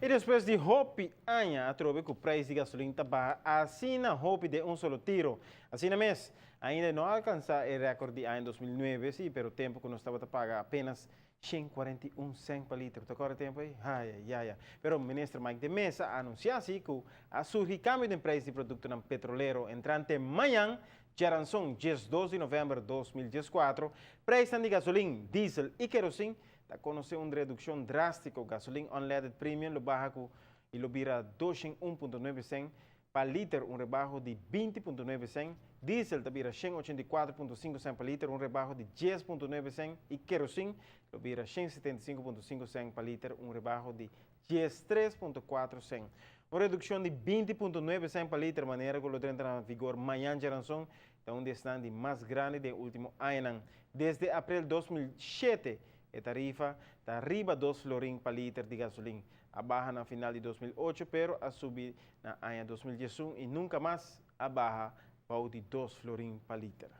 E depois de Hopi Anha, a trobe que o preço de gasolina está baixo, assim na Hopi de um solo tiro. Assim na mês, ainda não alcança o recorde de ano 2009, sim, pero o tempo que nós estava a pagar apenas 141 cent per litro. Está correto o tempo aí? Ai. Pero o ministro Mike de Mesa anunciasse que a surgir cambio de preço de produto não petrolero entrante amanhã, geração 12 de novembro de 2014, preço de gasolina, diesel e querosene está conhecendo uma redução drástica. O gasolina unleaded premium lo baja e lo vira 201.9 cent per litro, um rebaixo de 20.9 cent. Diesel está vira 184.5 cent per litro, um rebaixo de 10.9 cent. E querosene lo vira 175.5 cent per litro, um rebaixo de 13.4 cent. Uma redução de 20.9 cent per litro, maneira que lo entra em vigor amanhã geração, é um descende mais grande do último ano. Desde abril de 2007, a tarifa está arriba 2 florin per litro de gasolina. A baja na final de 2008, pero a subir na ano 2011 e nunca mais a baja para de 2 florin per litro.